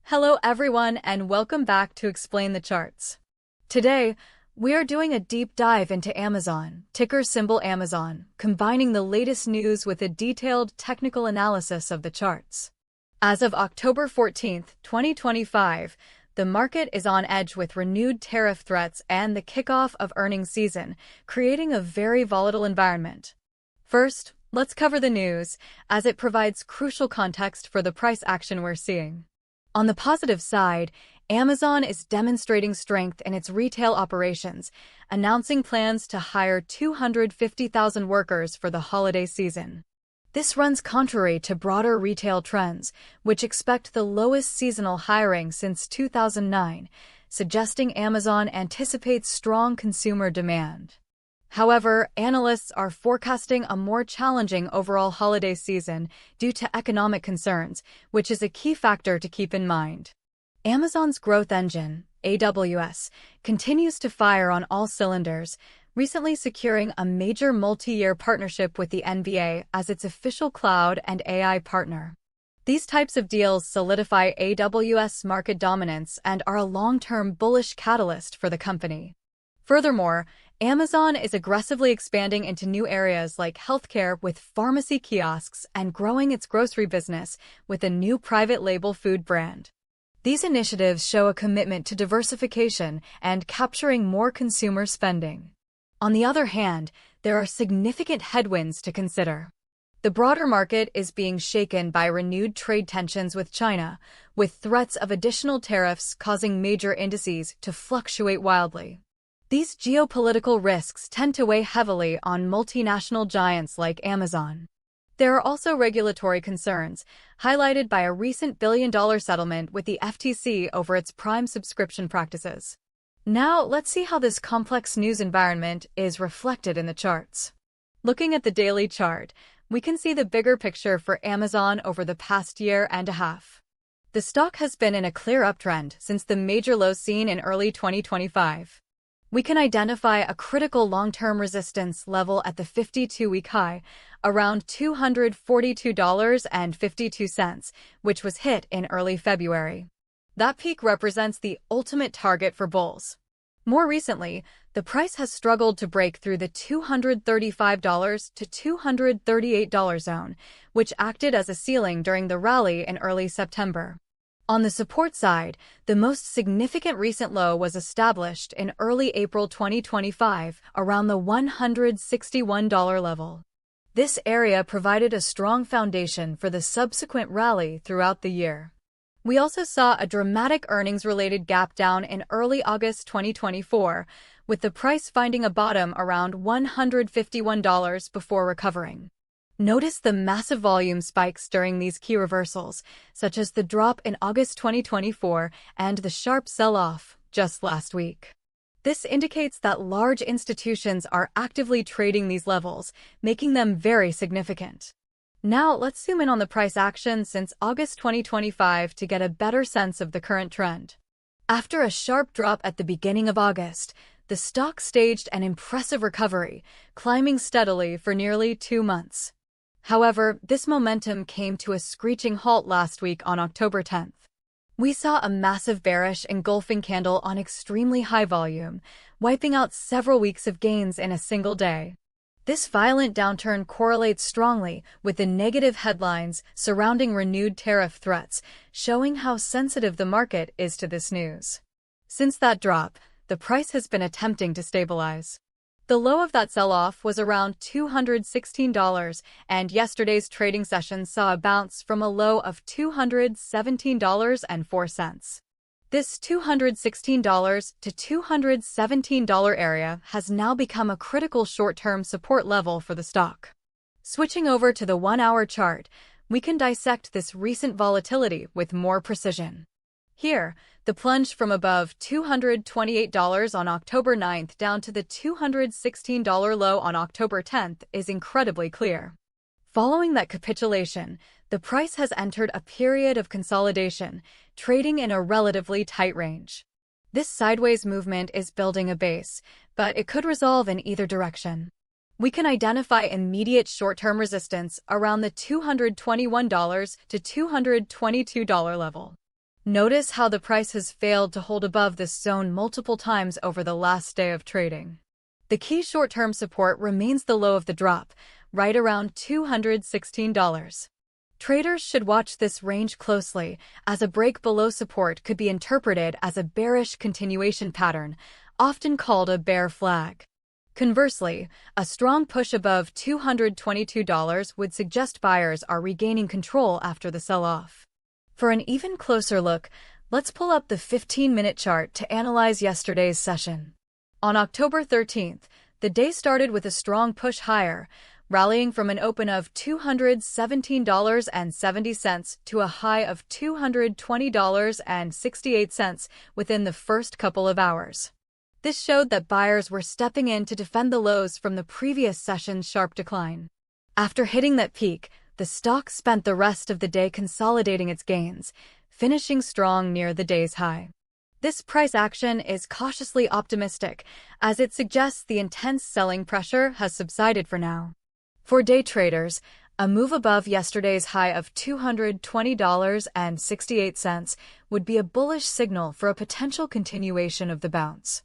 Hello everyone and welcome back to Explain the Charts. Today, we are doing a deep dive into Amazon, ticker symbol Amazon, combining the latest news with a detailed technical analysis of the charts. As of October 14, 2025, the market is on edge with renewed tariff threats and the kickoff of earnings season, creating a very volatile environment. First, let's cover the news, as it provides crucial context for the price action we're seeing. On the positive side, Amazon is demonstrating strength in its retail operations, announcing plans to hire 250,000 workers for the holiday season. This runs contrary to broader retail trends, which expect the lowest seasonal hiring since 2009, suggesting Amazon anticipates strong consumer demand. However, analysts are forecasting a more challenging overall holiday season due to economic concerns, which is a key factor to keep in mind. Amazon's growth engine, AWS, continues to fire on all cylinders, recently securing a major multi-year partnership with the NBA as its official cloud and AI partner. These types of deals solidify AWS market dominance and are a long-term bullish catalyst for the company. Furthermore, Amazon is aggressively expanding into new areas like healthcare with pharmacy kiosks and growing its grocery business with a new private label food brand. These initiatives show a commitment to diversification and capturing more consumer spending. On the other hand, there are significant headwinds to consider. The broader market is being shaken by renewed trade tensions with China, with threats of additional tariffs causing major indices to fluctuate wildly. These geopolitical risks tend to weigh heavily on multinational giants like Amazon. There are also regulatory concerns, highlighted by a recent billion-dollar settlement with the FTC over its Prime subscription practices. Now, let's see how this complex news environment is reflected in the charts. Looking at the daily chart, we can see the bigger picture for Amazon over the past year and a half. The stock has been in a clear uptrend since the major lows seen in early 2025. We can identify a critical long-term resistance level at the 52-week high, around $242.52, which was hit in early February. That peak represents the ultimate target for bulls. More recently, the price has struggled to break through the $235 to $238 zone, which acted as a ceiling during the rally in early September. On the support side, the most significant recent low was established in early April 2025, around the $161 level. This area provided a strong foundation for the subsequent rally throughout the year. We also saw a dramatic earnings-related gap down in early August 2024, with the price finding a bottom around $151 before recovering. Notice the massive volume spikes during these key reversals, such as the drop in August 2024 and the sharp sell-off just last week. This indicates that large institutions are actively trading these levels, making them very significant. Now, let's zoom in on the price action since August 2025 to get a better sense of the current trend. After a sharp drop at the beginning of August, the stock staged an impressive recovery, climbing steadily for nearly 2 months. However, this momentum came to a screeching halt last week on October 10th. We saw a massive bearish engulfing candle on extremely high volume, wiping out several weeks of gains in a single day. This violent downturn correlates strongly with the negative headlines surrounding renewed tariff threats, showing how sensitive the market is to this news. Since that drop, the price has been attempting to stabilize. The low of that sell-off was around $216, and yesterday's trading session saw a bounce from a low of $217.04. This $216 to $217 area has now become a critical short-term support level for the stock. Switching over to the 1-hour chart, we can dissect this recent volatility with more precision. Here, the plunge from above $228 on October 9th down to the $216 low on October 10th is incredibly clear. Following that capitulation, the price has entered a period of consolidation, trading in a relatively tight range. This sideways movement is building a base, but it could resolve in either direction. We can identify immediate short-term resistance around the $221 to $222 level. Notice how the price has failed to hold above this zone multiple times over the last day of trading. The key short-term support remains the low of the drop, right around $216. Traders should watch this range closely, as a break below support could be interpreted as a bearish continuation pattern, often called a bear flag. Conversely, a strong push above $222 would suggest buyers are regaining control after the sell-off. For an even closer look, let's pull up the 15-minute chart to analyze yesterday's session. On October 13th, the day started with a strong push higher, rallying from an open of $217.70 to a high of $220.68 within the first couple of hours. This showed that buyers were stepping in to defend the lows from the previous session's sharp decline. After hitting that peak, the stock spent the rest of the day consolidating its gains, finishing strong near the day's high. This price action is cautiously optimistic, as it suggests the intense selling pressure has subsided for now. For day traders, a move above yesterday's high of $220.68 would be a bullish signal for a potential continuation of the bounce.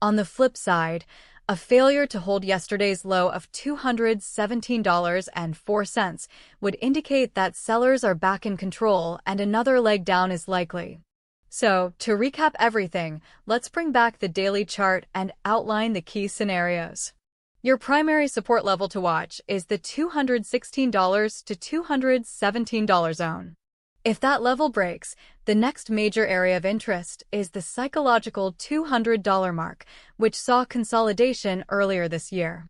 On the flip side, a failure to hold yesterday's low of $217.04 would indicate that sellers are back in control and another leg down is likely. So, to recap everything, let's bring back the daily chart and outline the key scenarios. Your primary support level to watch is the $216 to $217 zone. If that level breaks, the next major area of interest is the psychological $200 mark, which saw consolidation earlier this year.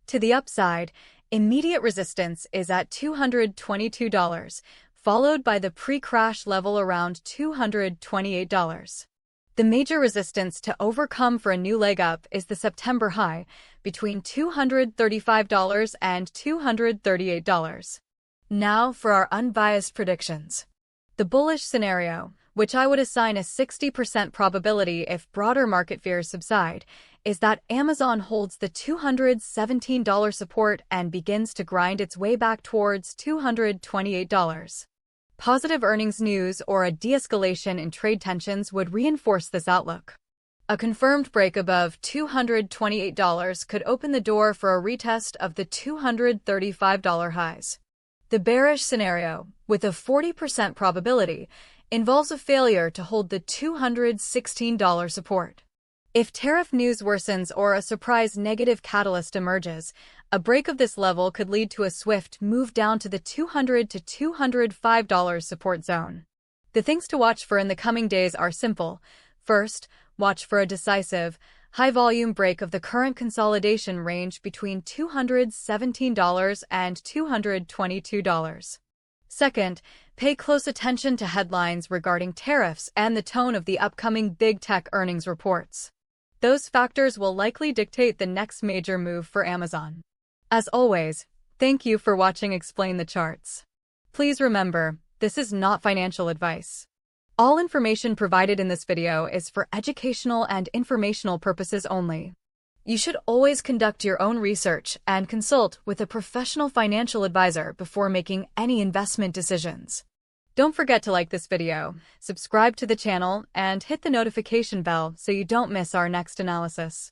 To the upside, immediate resistance is at $222, followed by the pre-crash level around $228. The major resistance to overcome for a new leg up is the September high, between $235 and $238. Now for our unbiased predictions. The bullish scenario, which I would assign a 60% probability if broader market fears subside, is that Amazon holds the $217 support and begins to grind its way back towards $228. Positive earnings news or a de-escalation in trade tensions would reinforce this outlook. A confirmed break above $228 could open the door for a retest of the $235 highs. The bearish scenario, with a 40% probability, involves a failure to hold the $216 support. If tariff news worsens or a surprise negative catalyst emerges, a break of this level could lead to a swift move down to the $200 to $205 support zone. The things to watch for in the coming days are simple. First, watch for a decisive, high-volume break of the current consolidation range between $217 and $222. Second, pay close attention to headlines regarding tariffs and the tone of the upcoming big tech earnings reports. Those factors will likely dictate the next major move for Amazon. As always, thank you for watching Explain the Charts. Please remember, this is not financial advice. All information provided in this video is for educational and informational purposes only. You should always conduct your own research and consult with a professional financial advisor before making any investment decisions. Don't forget to like this video, subscribe to the channel, and hit the notification bell so you don't miss our next analysis.